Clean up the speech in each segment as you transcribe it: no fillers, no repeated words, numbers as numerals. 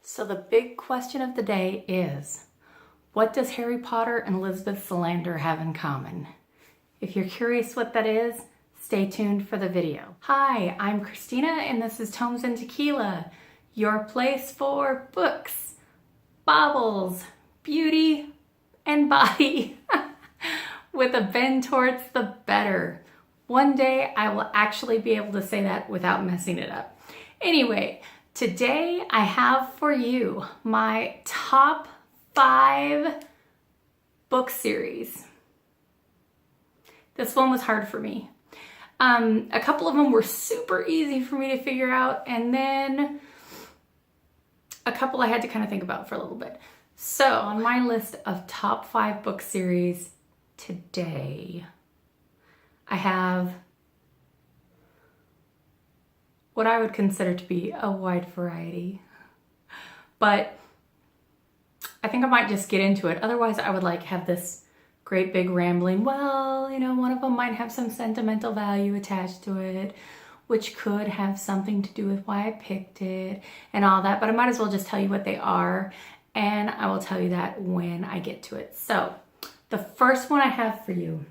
So the big question of the day is, what does Harry Potter and Elizabeth Salander have in common? If you're curious what that is, stay tuned for the video. Hi, I'm Christina and this is Tomes and Tequila, your place for books, baubles, beauty, and body, with a bend towards the better. One day I will actually be able to say that without messing it up. Anyway, today I have for you my top 5 book series. This one was hard for me. A couple of them were super easy for me to figure out, and then a couple I had to kind of think about for a little bit. So on my list of top 5 book series today, I have what I would consider to be a wide variety, but I think I might just get into it. Otherwise I would like have this great big rambling, well, you know, one of them might have some sentimental value attached to it, which could have something to do with why I picked it and all that, but I might as well just tell you what they are, and I will tell you that when I get to it. So the first one I have for you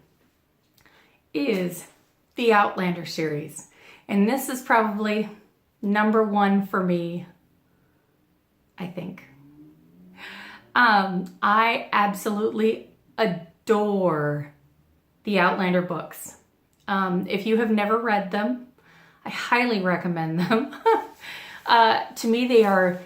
is the Outlander series. And this is probably number 1 for me, I think. I absolutely adore the Outlander books. If you have never read them, I highly recommend them. To me, they are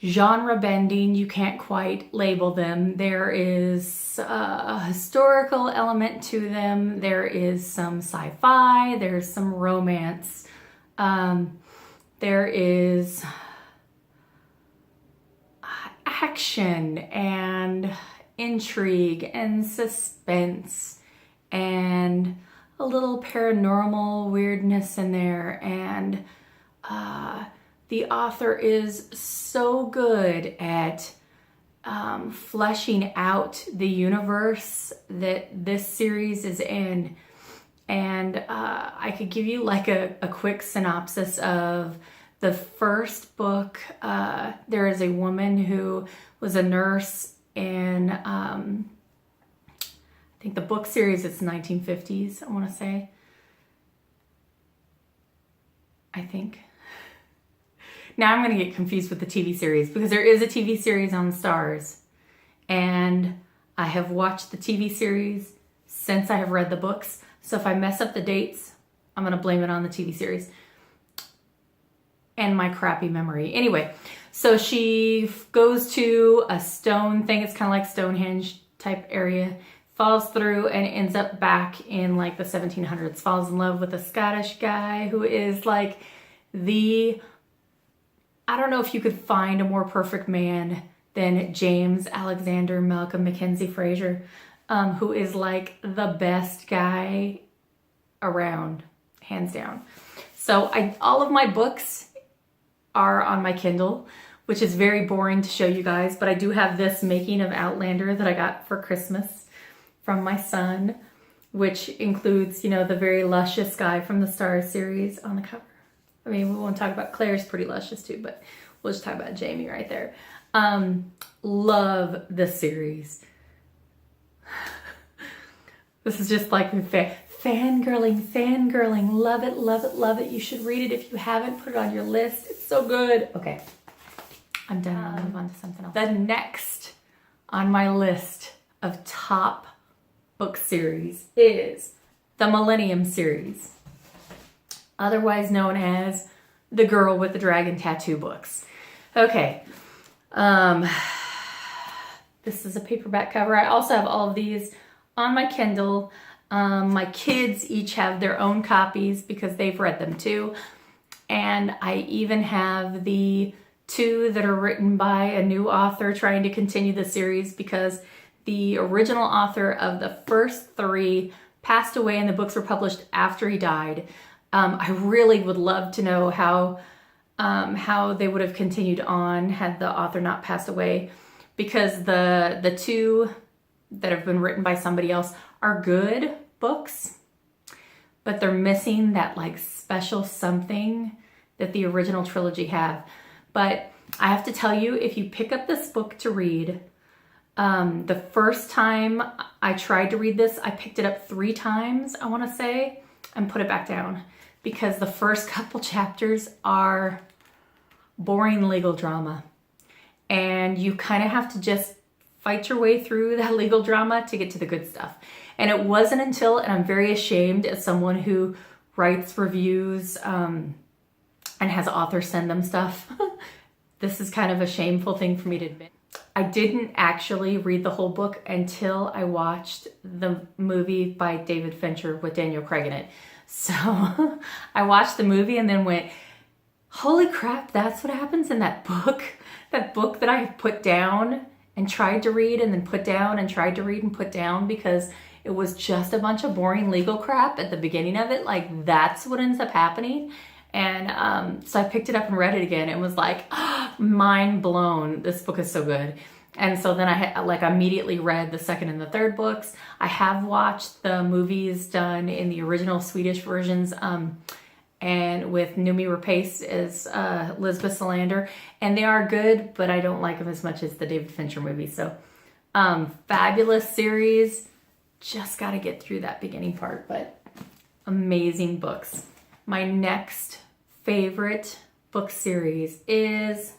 genre bending. You can't quite label them. There is a historical element to them. There is some sci-fi. There's some romance. There is action and intrigue and suspense and a little paranormal weirdness in there, and the author is so good at fleshing out the universe that this series is in. And I could give you like a quick synopsis of the first book. There is a woman who was a nurse in, I think the book series, it's 1950s, I want to say. I think. Now I'm going to get confused with the TV series because there is a TV series on Stars, and I have watched the TV series since I have read the books. So if I mess up the dates, I'm going to blame it on the TV series and my crappy memory. Anyway, so she goes to a stone thing. It's kind of like Stonehenge type area, falls through and ends up back in like the 1700s, falls in love with a Scottish guy who is like I don't know if you could find a more perfect man than James Alexander Malcolm Mackenzie Fraser, who is like the best guy around, hands down. So all of my books are on my Kindle, which is very boring to show you guys, but I do have this making of Outlander that I got for Christmas from my son, which includes, you know, the very luscious guy from the Stars series on the cover. I mean, we won't talk about Claire's pretty luscious too, but we'll just talk about Jamie right there. Love this series. This is just like fangirling. Love it, love it, love it. You should read it if you haven't. Put it on your list. It's so good. Okay, I'm done. I'll move on to something else. The next on my list of top book series is the Millennium Series, otherwise known as the Girl with the Dragon Tattoo books. Okay, this is a paperback cover. I also have all of these on my Kindle. My kids each have their own copies because they've read them too. And I even have the 2 that are written by a new author trying to continue the series because the original author of the first 3 passed away and the books were published after he died. I really would love to know how they would have continued on had the author not passed away, because the 2 that have been written by somebody else are good books, but they're missing that like special something that the original trilogy have. But I have to tell you, if you pick up this book to read, the first time I tried to read this, I picked it up 3 times, I want to say, and put it back down, because the first couple chapters are boring legal drama, and you kind of have to just fight your way through that legal drama to get to the good stuff. And it wasn't until, and I'm very ashamed as someone who writes reviews and has authors send them stuff, this is kind of a shameful thing for me to admit. I didn't actually read the whole book until I watched the movie by David Fincher with Daniel Craig in it. So I watched the movie and then went, holy crap, that's what happens in that book. That book that I put down and tried to read and then put down and tried to read and put down because it was just a bunch of boring legal crap at the beginning of it. Like, that's what ends up happening. And so I picked it up and read it again and was like, oh, mind blown. This book is so good. And so then I immediately read the second and the third books. I have watched the movies done in the original Swedish versions, and with Noomi Rapace as Lisbeth Salander, and they are good, but I don't like them as much as the David Fincher movies. So fabulous series. Just got to get through that beginning part, but amazing books. My next favorite book series is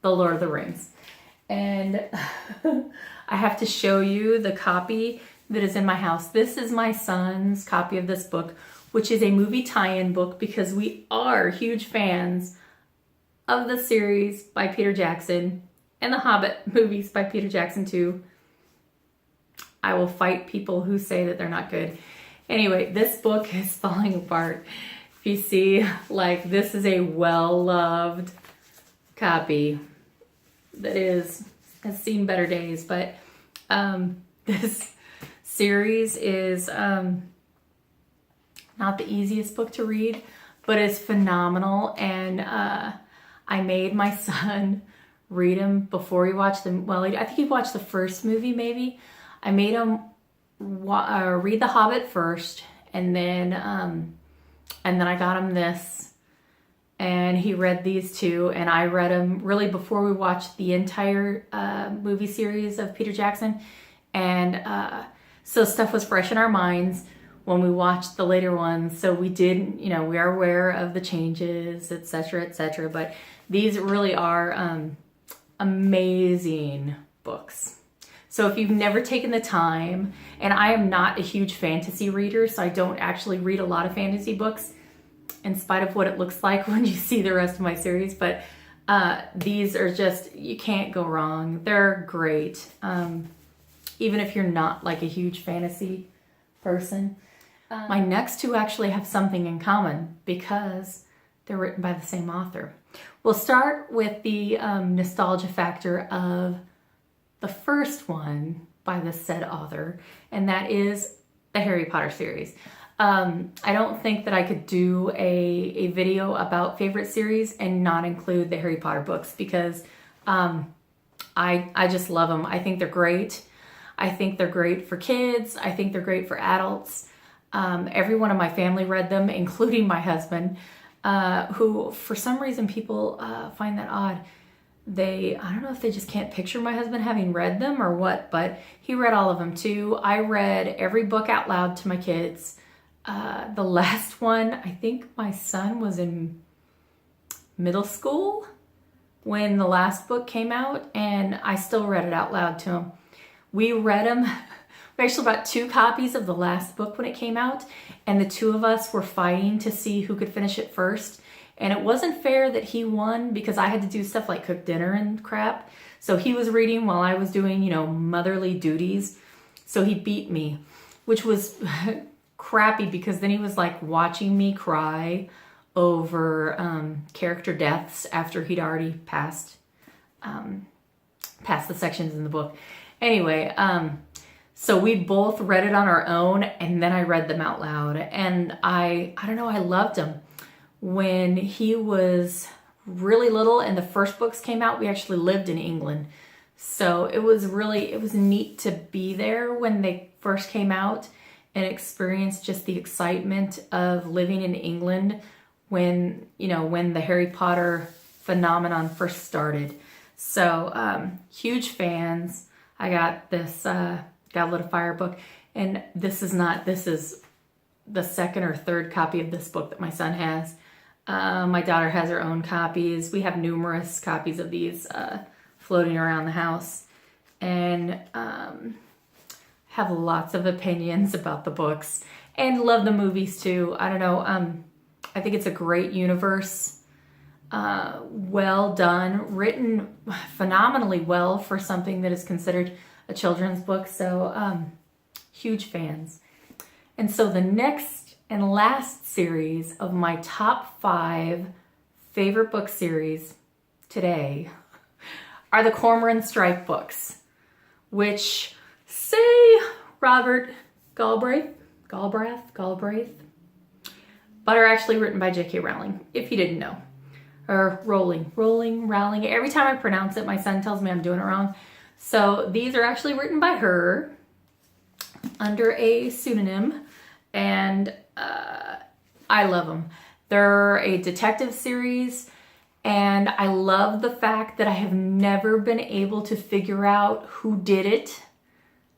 The Lord of the Rings. And I have to show you the copy that is in my house. This is my son's copy of this book, which is a movie tie-in book because we are huge fans of the series by Peter Jackson and the Hobbit movies by Peter Jackson too. I will fight people who say that they're not good. Anyway, this book is falling apart. If you see, like, this is a well-loved copy that has seen better days, but this series is not the easiest book to read, but it's phenomenal. And I made my son read them before he watched them. Well, I think he watched the first movie maybe. I made him read The Hobbit first, and then I got him this, and he read these two, and I read them really before we watched the entire movie series of Peter Jackson, and so stuff was fresh in our minds when we watched the later ones. So we did, we are aware of the changes, etc., but these really are amazing books. So if you've never taken the time, and I am not a huge fantasy reader, so I don't actually read a lot of fantasy books, in spite of what it looks like when you see the rest of my series, but these are just, you can't go wrong. They're great. Even if you're not like a huge fantasy person. My next two actually have something in common because they're written by the same author. We'll start with the nostalgia factor of the first one by the said author, and that is the Harry Potter series. I don't think that I could do a video about favorite series and not include the Harry Potter books because I just love them. I think they're great. I think they're great for kids. I think they're great for adults. Everyone in my family read them, including my husband, who for some reason people find that odd. I don't know if they just can't picture my husband having read them or what, but he read all of them too. I read every book out loud to my kids. The last one, I think my son was in middle school when the last book came out, and I still read it out loud to him. We read them. We actually bought 2 copies of the last book when it came out, and the 2 of us were fighting to see who could finish it first. And it wasn't fair that he won because I had to do stuff like cook dinner and crap. So he was reading while I was doing, motherly duties. So he beat me, which was crappy because then he was like watching me cry over character deaths after he'd already passed the sections in the book. Anyway, so we both read it on our own, and then I read them out loud. And I don't know, I loved them. When he was really little and the first books came out, we actually lived in England. So it was neat to be there when they first came out and experience just the excitement of living in England when the Harry Potter phenomenon first started. So huge fans. I got this Goblet of Fire book, and this is the second or third copy of this book that my son has. My daughter has her own copies. We have numerous copies of these floating around the house, and have lots of opinions about the books and love the movies too. I don't know. I think it's a great universe. Well done, written phenomenally well for something that is considered a children's book. So huge fans. And so the next and last series of my top 5 favorite book series today are the Cormoran Strike books, which say Robert Galbraith, but are actually written by J.K. Rowling, if you didn't know. Or Rowling. Every time I pronounce it, my son tells me I'm doing it wrong. So these are actually written by her under a pseudonym, and I love them. They're a detective series, and I love the fact that I have never been able to figure out who did it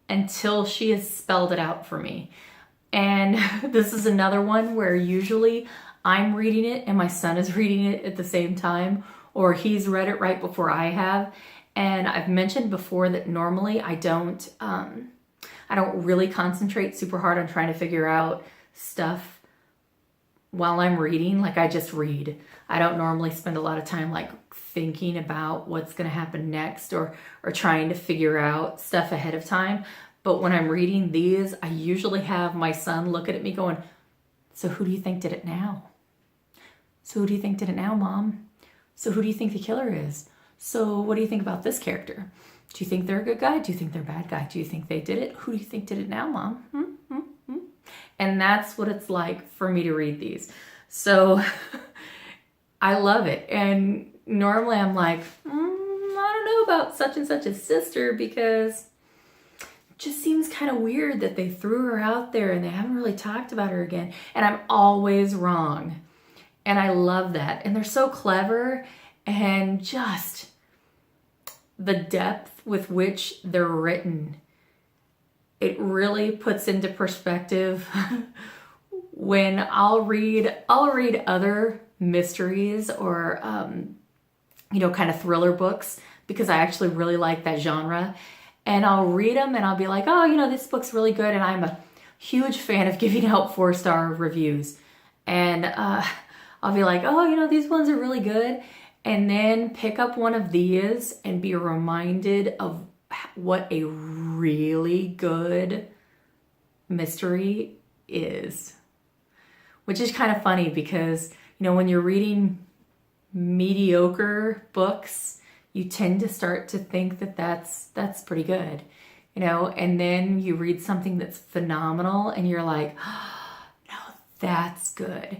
until she has spelled it out for me. And this is another one where usually I'm reading it and my son is reading it at the same time, or he's read it right before I have. And I've mentioned before that normally I don't really concentrate super hard on trying to figure out stuff while I'm reading. Like, I just read. I don't normally spend a lot of time like thinking about what's going to happen next or trying to figure out stuff ahead of time. But when I'm reading these, I usually have my son looking at me going, so who do you think did it now? So who do you think did it now, Mom? So who do you think the killer is? So what do you think about this character? Do you think they're a good guy? Do you think they're a bad guy? Do you think they did it? Who do you think did it now, Mom? And that's what it's like for me to read these. So I love it. And normally I'm like, I don't know about such and such a sister, because it just seems kind of weird that they threw her out there and they haven't really talked about her again. And I'm always wrong. And I love that. And they're so clever, and just the depth with which they're written, it really puts into perspective when I'll read other mysteries or kind of thriller books, because I actually really like that genre. And I'll read them and I'll be like, oh, this book's really good. And I'm a huge fan of giving out 4-star reviews. And I'll be like, oh, these ones are really good. And then pick up one of these and be reminded of what a really good mystery is. Which is kind of funny, because, when you're reading mediocre books, you tend to start to think that that's pretty good, and then you read something that's phenomenal and you're like, oh, no, that's good.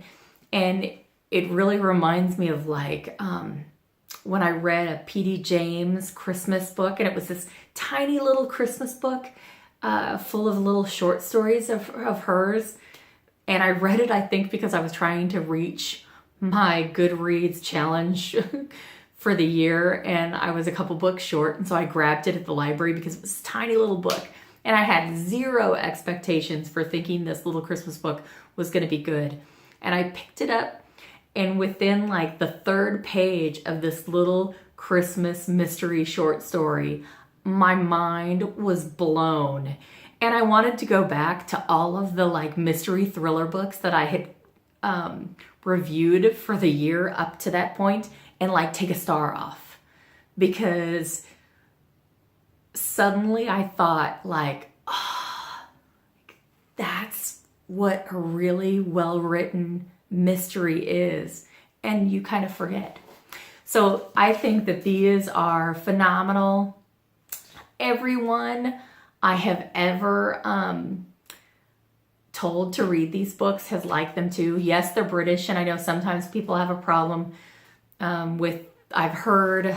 And it really reminds me of when I read a P.D. James Christmas book, and it was this tiny little Christmas book full of little short stories of hers. And I read it, I think, because I was trying to reach my Goodreads challenge for the year, and I was a couple books short, and so I grabbed it at the library because it was a tiny little book, and I had zero expectations for thinking this little Christmas book was going to be good. And I picked it up, and within the 3rd page of this little Christmas mystery short story, my mind was blown. And I wanted to go back to all of the mystery thriller books that I had reviewed for the year up to that point and take a star off. Because suddenly I thought that's what a really well-written mystery is. And you kind of forget. So I think that these are phenomenal. Everyone I have ever told to read these books has liked them too. Yes, they're British, and I know sometimes people have a problem with. I've heard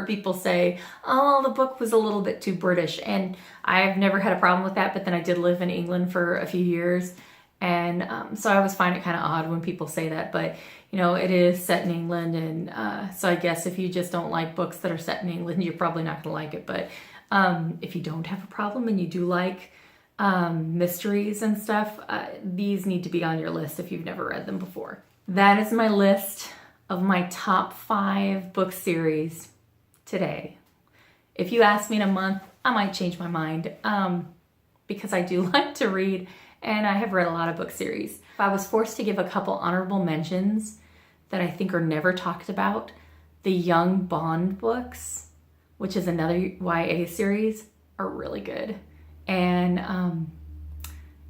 people say, "Oh, the book was a little bit too British," and I've never had a problem with that. But then I did live in England for a few years, And so I always find it kind of odd when people say that, but you know, it is set in England, and so I guess if you just don't like books that are set in England, you're probably not going to like it. But if you don't have a problem and you do like mysteries and stuff, these need to be on your list if you've never read them before. That is my list of my top 5 book series today. If you ask me in a month, I might change my mind because I do like to read, and I have read a lot of book series. If I was forced to give a couple honorable mentions that I think are never talked about, the Young Bond books, which is another YA series, are really good. And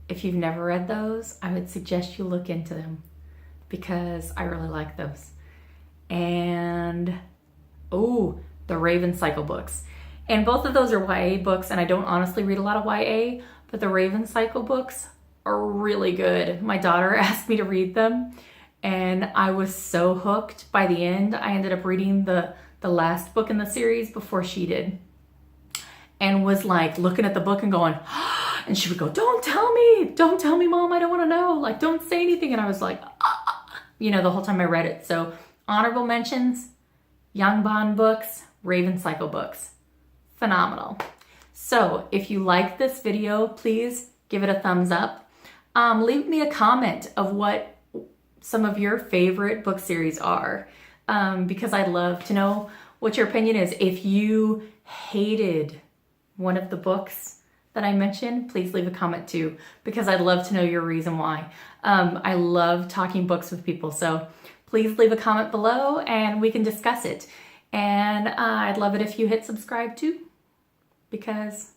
if you've never read those, I would suggest you look into them because I really like those. And the Raven Cycle books. And both of those are YA books, and I don't honestly read a lot of YA, but the Raven Cycle books are really good. My daughter asked me to read them, and I was so hooked by the end. I ended up reading the last book in the series before she did, and was like looking at the book and going, and she would go, don't tell me, Mom, I don't want to know, like, don't say anything. And I was like, you know, the whole time I read it. So honorable mentions, Young Bond books, Raven Cycle books. Phenomenal. So if you like this video, please give it a thumbs up. Leave me a comment of what some of your favorite book series are, because I'd love to know what your opinion is. If you hated one of the books that I mentioned, please leave a comment too, because I'd love to know your reason why. I love talking books with people, so please leave a comment below and we can discuss it. And I'd love it if you hit subscribe too, because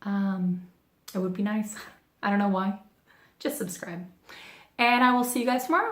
it would be nice. I don't know why. Just subscribe. And I will see you guys tomorrow.